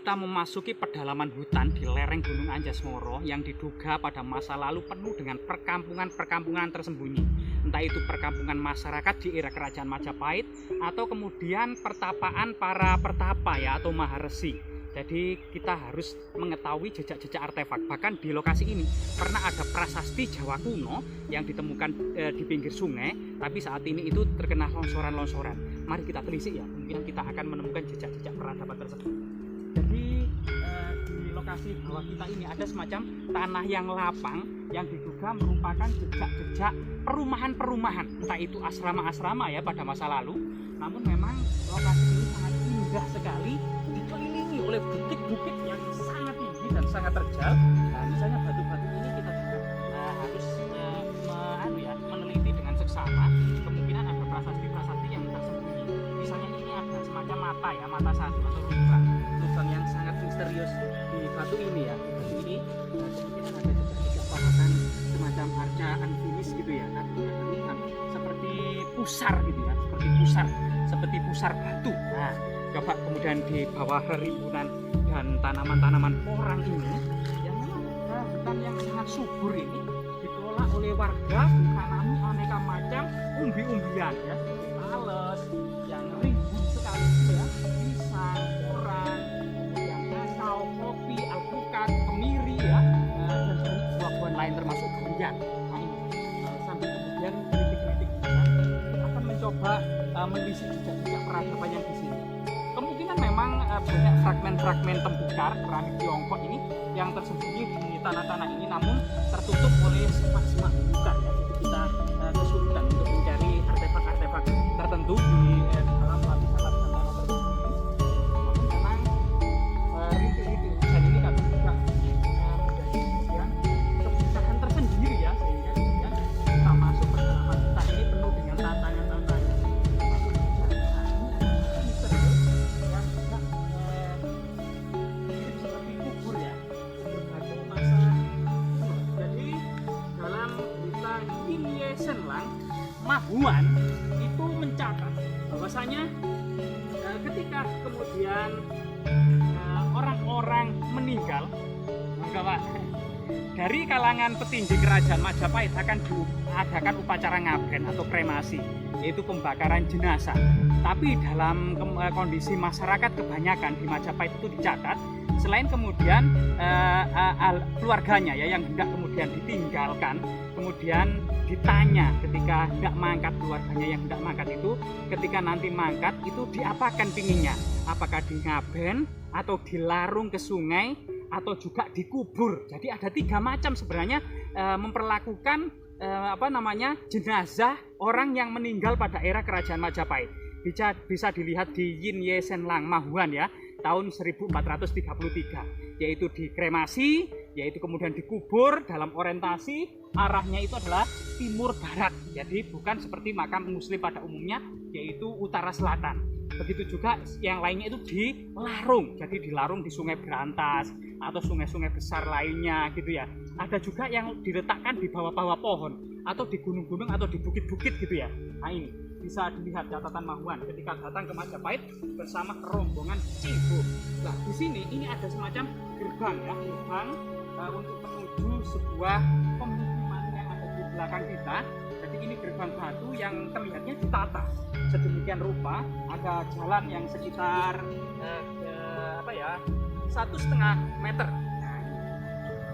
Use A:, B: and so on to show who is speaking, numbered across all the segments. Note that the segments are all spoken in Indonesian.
A: kita memasuki pedalaman hutan di lereng Gunung Anjasmara yang diduga pada masa lalu penuh dengan perkampungan-perkampungan tersembunyi. Entah itu perkampungan masyarakat di era kerajaan Majapahit atau kemudian pertapaan para pertapa ya atau maharesi. Jadi kita harus mengetahui jejak-jejak artefak. Bahkan di lokasi ini pernah ada prasasti Jawa kuno yang ditemukan di pinggir sungai, tapi saat ini itu terkena longsoran-longsoran. Mari kita telisik ya, mungkin kita akan menemukan jejak-jejak peradaban tersebut. Jadi di lokasi bawah kita ini ada semacam tanah yang lapang yang diduga merupakan jejak-jejak perumahan-perumahan, entah itu asrama-asrama ya pada masa lalu. Namun memang lokasi ini sangat indah sekali, dikelilingi oleh bukit-bukit yang sangat tinggi dan sangat terjal. Nah, misalnya batu-batu ini kita juga harus meneliti dengan seksama. Kemungkinan ada prasasti-prasasti yang tersembunyi. Misalnya ini ada semacam mata satu atau lubang yang sangat misterius di batu ini ya. Di batu ini kemungkinan ada jejak-jejak pahatan semacam arca anfilis gitu ya. Seperti pusar gitu ya, seperti pusar batu. Nah, coba kemudian di bawah rimbunan dan tanaman-tanaman porang ini yang memang hutan yang sangat subur ini dikelola oleh warga, ditanami aneka macam umbi-umbian ya, seperti tales yang rimbun sekali ya, pisang, porang, kemudian kakao, kopi, alpukat, kemiri ya, dan buah-buahan lain termasuk durian. Nah ini sambil kemudian kritik-kritik kita akan mencoba menelisik jejak-jejak peradaban yang di sini. Kemungkinan memang banyak fragmen-fragmen tembikar keramik Tiongkok ini yang tersembunyi di tanah-tanah ini, namun tertutup oleh semak-semak belukar ya. Jadi kita kesulitan untuk mencari artefak-artefak tertentu di dalam lapisan-lapisan tanah tersebut. Namun memang rintik-rintik hujan ini kan juga menjadi kemudian kesusahan tersendiri ya, sehingga kemudian kita masuk pedalaman hutan ini penuh dengan tantangan-tantangan. Mahuan itu mencatat bahwasanya ketika kemudian orang-orang meninggal, maka dari kalangan petinggi kerajaan Majapahit akan diadakan upacara ngaben atau kremasi, yaitu pembakaran jenazah. Tapi dalam kondisi masyarakat kebanyakan di Majapahit itu dicatat, selain kemudian keluarganya ya yang hendak kemudian ditinggalkan, kemudian ditanya ketika hendak mangkat, keluarganya yang hendak mangkat itu ketika nanti mangkat itu diapakan pinginnya, apakah di ngaben atau dilarung ke sungai atau juga dikubur. Jadi ada 3 macam sebenarnya memperlakukan jenazah orang yang meninggal pada era kerajaan Majapahit. Bisa dilihat di Yin Ye Sen Lang Mahuan ya, tahun 1433, yaitu dikremasi, yaitu kemudian dikubur dalam orientasi arahnya itu adalah timur barat. Jadi bukan seperti makam muslim pada umumnya, yaitu utara selatan. Begitu juga yang lainnya itu dilarung, jadi dilarung di sungai berantas atau sungai-sungai besar lainnya gitu ya. Ada juga yang diletakkan di bawah-bawah pohon atau di gunung-gunung atau di bukit-bukit gitu ya. Nah ini bisa dilihat catatan Mahuan ketika datang ke Majapahit bersama rombongan Cibo. Nah di sini ini ada semacam gerbang ya, gerbang untuk menuju sebuah pemukiman yang ada di belakang kita. Jadi ini gerbang batu yang terlihatnya ditata sedemikian rupa. Ada jalan yang sekitar 1,5 meter. Nah,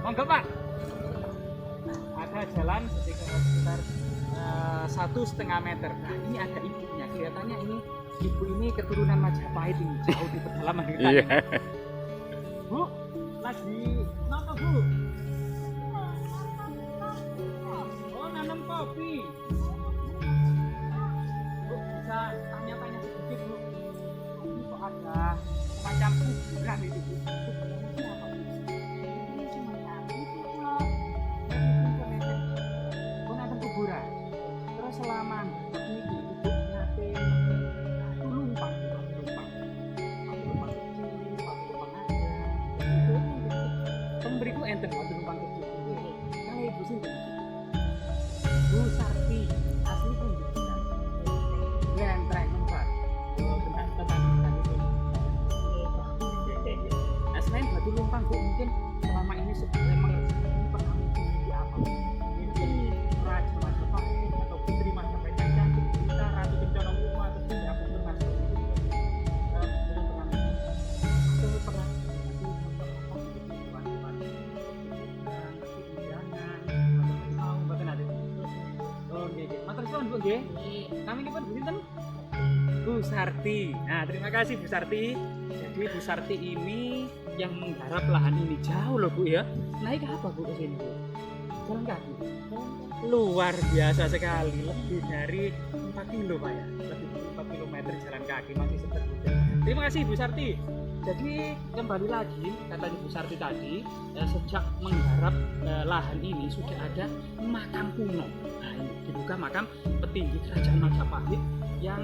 A: monggo Pak. Nah, ada jalan sekitar 1,5 meter. Nah ini ada ibunya, kelihatannya ini ibu ini keturunan Majapahit ini, jauh di pedalaman hutan. Bu, lagi napa Bu? Oh nanam kopi. Bu bisa tanya-tanya sedikit Bu, ini kok ada semacam kuburan itu Bu? Kuburan itu apa Bu? Ini semacam itu kok. Oh nanam kuburan. Terus selama ini ibu nate lumpang kecil, ada. Pemberiku enten waktu lumpang kecil. Kalau ibu sinten? Bu Sarti, asli pun juga. Yang terakhir tempat. Oh, tentang itu. nggih. Matur suwun Bu nggih. Naminipun sinten? Bu Sarti. Nah, terima kasih Bu Sarti. Jadi Bu Sarti ini yang menggarap lahan ini jauh loh Bu ya. Naik apa Bu ke sini Bu? Jalan kaki. Luar biasa sekali, lebih dari 4 kilo Pak ya. Lebih dari 4 kilometer jalan kaki masih seperti itu. Terima kasih Bu Sarti. Jadi kembali lagi kata Bu Sarti tadi, sejak menggarap lahan ini sudah ada makam kuno. Nah, ini diduga makam petinggi kerajaan Majapahit yang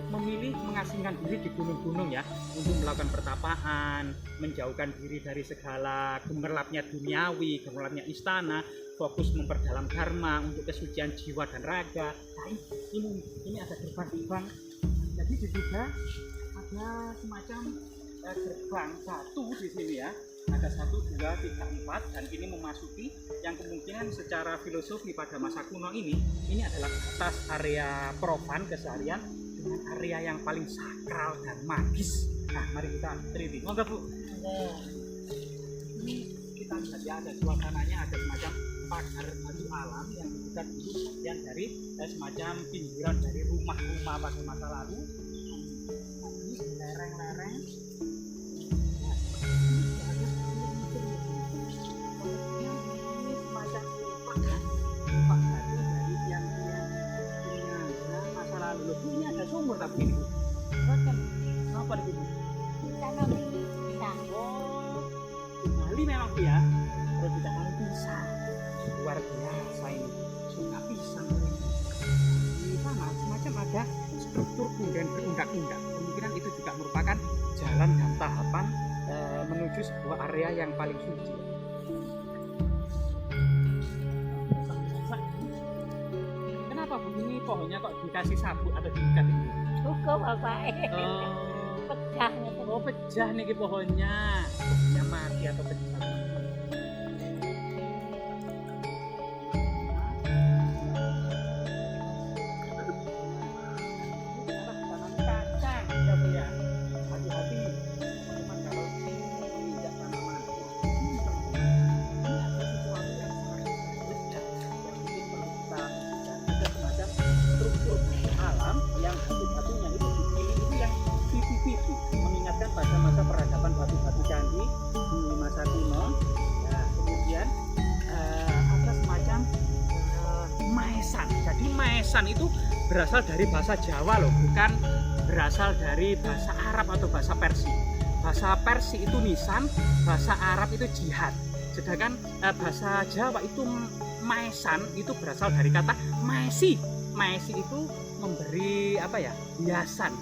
A: memilih mengasingkan diri di gunung-gunung ya untuk melakukan pertapaan, menjauhkan diri dari segala gemerlapnya duniawi, gemerlapnya istana, fokus memperdalam dharma untuk kesucian jiwa dan raga. Nah, ini ada gerbang-gerbang. Jadi diduga ada semacam gerbang batu di sini ya. Ada 1, 2, 3, 4 dan ini memasuki yang kemungkinan secara filosofi pada masa kuno ini adalah batas area profan keseharian dengan area yang paling sakral dan magis. Nah, mari kita teliti. Monggo Bu. Ini kita lihat ya, ada suasananya, ada semacam pagar batu alam yang dibuka dulu bagian dari semacam pinggiran dari rumah-rumah pada masa lalu. Ini lereng-lereng. Ini ada sumur tapi ini kan apa di sini?
B: Tanam pisang.
A: Oh, Bali memang Bu ya. Terus ditanam pisang. Luar biasa ini. Suka pisang ini. Di sana semacam ada struktur kemudian berundak-undak. Kemungkinan itu juga merupakan jalan dan tahapan menuju sebuah area yang paling suci. Kenapa Bu ini pohonnya kok dikasih sabuk atau diikat ini?
B: Uga bapak. Pecah.
A: Oh pecah nih pohonnya. Pohonnya mati atau pecah. Kacang ya Bu ya. Hati-hati. Cuman kalau tidak tanaman ini ada sesuatu yang sangat bagus ya. Yang mungkin perlu kita dan ada semacam struktur alam yang batu-batunya itu dipilih itu yang pipi-pipi mengingatkan pada masa peradaban batu-batu candi di masa kuno. Nah, kemudian ada semacam maesan. Jadi maesan itu berasal dari bahasa Jawa loh, bukan berasal dari bahasa Arab atau bahasa Persia. Bahasa Persia itu nisan, bahasa Arab itu jihad. Sedangkan bahasa Jawa itu maesan itu berasal dari kata maesi. Maesi itu memberi apa ya? Hiasan.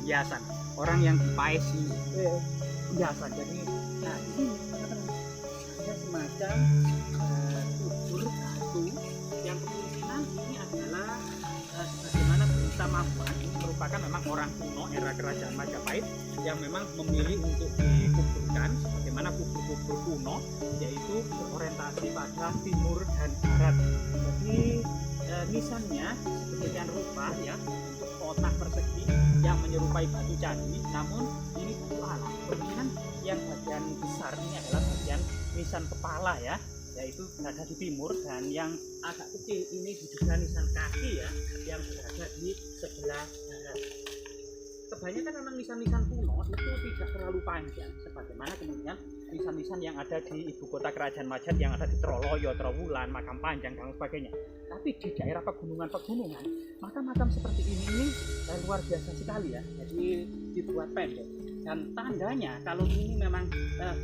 A: Orang yang dipaesi hiasan. Jadi nah ini ada semacam kubur batu yang kemungkinan ini adalah sebagaimana berita Mahuan, ini merupakan memang orang kuno era kerajaan Majapahit yang memang memilih untuk dikuburkan sebagaimana kubur-kubur kuno, yaitu berorientasi pada timur dan barat. Jadi nisannya sedemikian rupa ya, untuk kotak persegi yang menyerupai batu candi, namun ini batu alam. Kemudian yang bagian besar ini adalah bagian nisan kepala ya, yaitu berada di timur, dan yang agak kecil ini diduga nisan kaki ya, yang berada di sebelah barat. Kebanyakan memang nisan-nisan kuno itu tidak terlalu panjang, sebagaimana kemudian nisan-nisan yang ada di ibu kota kerajaan Majapahit yang ada di Troloyo, Trowulan, Makam Panjang dan sebagainya. Tapi di daerah pegunungan, makam-makam seperti ini luar biasa sekali ya. Jadi dibuat pendek. Dan tandanya kalau ini memang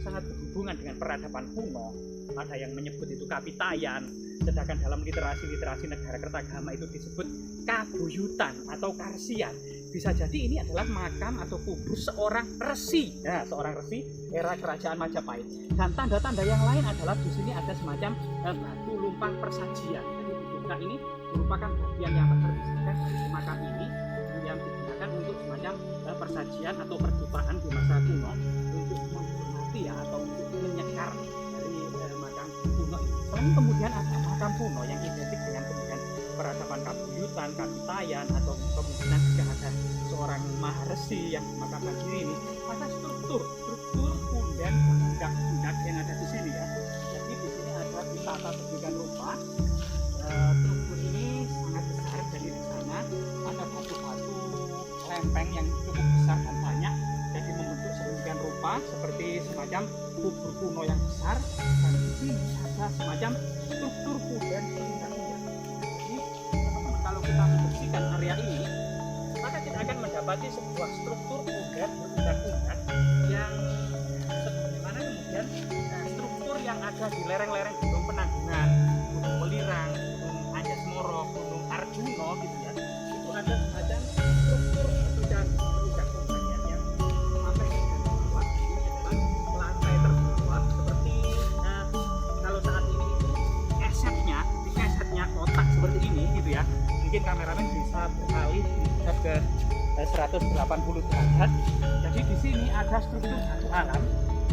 A: sangat berhubungan dengan peradaban kuno. Ada yang menyebut itu kapitayan, sedangkan dalam literasi negara kertagama itu disebut kabuyutan atau karsian. Bisa jadi ini adalah makam atau kubur seorang resi, ya, seorang resi era kerajaan Majapahit. Dan tanda-tanda yang lain adalah di sini ada semacam batu lumpang persajian. Jadi diduga ini merupakan bagian yang terpisahkan dari makam ini yang digunakan untuk semacam persajian atau percobaan di masa kuno untuk menghormati ya, atau untuk menyekar dari makam kuno ini. Selain kemudian ada makam kuno yang identik dengan kemudian peradaban kabuyutan, kapitayan, atau kemungkinan juga ada seorang maharesi yang dimakamkan di sini. Ada struktur kemudian undak-undak yang ada di sini ya. Jadi di sini ada ditata sedemikian rupa. Struktur ini lempeng yang cukup besar dan banyak, jadi membentuk sedemikian rupa seperti semacam kubur kuno yang besar, dan di sini ada semacam struktur punden berundak-undak. Jadi teman-teman, kalau kita membersihkan area ini, maka kita akan mendapati sebuah struktur punden berundak-undak yang sebagaimana kemudian struktur yang ada di lereng-lereng Gunung Penanggungan, Gunung Welirang, Gunung Anjasmara, Gunung Arjuna gitu ya. Itu ada semacam struktur berundak-undak yang sampai ke bawah. Ini adalah lantai terbawah seperti kalau saat ini itu kesetnya kotak seperti ini gitu ya. Mungkin kameramen bisa beralih ke 180 derajat. Jadi di sini ada struktur batu alam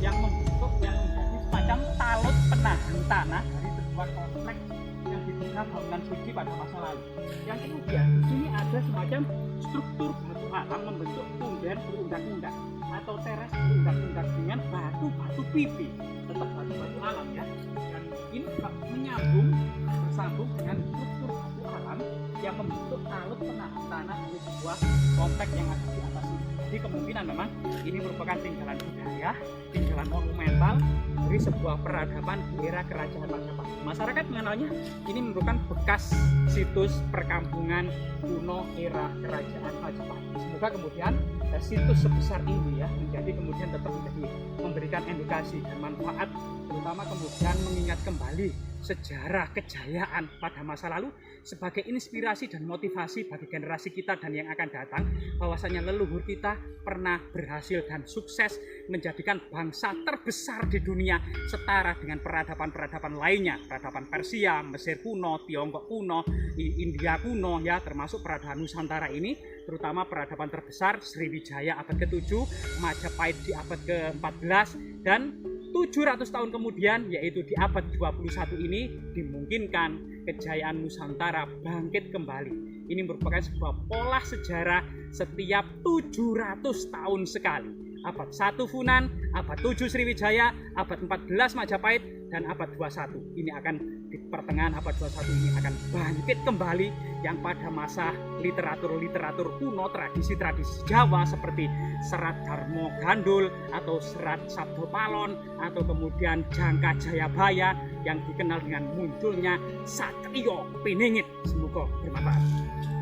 A: yang membentuk yang menjadi semacam talut penahan tanah dari sebuah kompleks yang diduga bangunan suci pada masa lalu. Yang kemudian di sini ada semacam struktur batu alam membentuk punden berundak-undak atau teras berundak-undak dengan batu-batu pipi, tetap batu-batu alam ya. Dan ini menyambung bersambung dengan struktur batu alam yang membentuk talut penahan tanah dari sebuah kompleks yang ada di atas ini. Jadi kemungkinan memang ini merupakan tinggalan budaya, tinggalan monumental dari sebuah peradaban di era kerajaan Majapahit. Masyarakat mengenalnya ini merupakan bekas situs perkampungan kuno era kerajaan Majapahit. Semoga kemudian situs sebesar ini ya menjadi kemudian tetap memberikan edukasi dan manfaat, terutama kemudian mengingat kembali sejarah kejayaan pada masa lalu sebagai inspirasi dan motivasi bagi generasi kita dan yang akan datang, bahwasanya leluhur kita pernah berhasil dan sukses menjadikan bangsa terbesar di dunia setara dengan peradaban-peradaban lainnya, peradaban Persia, Mesir kuno, Tiongkok kuno, India kuno ya, termasuk peradaban Nusantara ini, terutama peradaban terbesar Sriwijaya abad ke-7, Majapahit di abad ke-14, dan 700 tahun kemudian yaitu di abad 21 ini dimungkinkan kejayaan Nusantara bangkit kembali. Ini merupakan sebuah pola sejarah setiap 700 tahun sekali. Abad 1 Funan, abad 7 Sriwijaya, abad 14 Majapahit, dan abad 21. Ini akan di pertengahan abad 21 ini akan bangkit kembali yang pada masa literatur kuno, tradisi-tradisi Jawa seperti Serat Darmo Gandul atau Serat Sabdo Palon atau kemudian Jangka Jayabaya yang dikenal dengan munculnya Satrio Piningit. Semoga bermanfaat.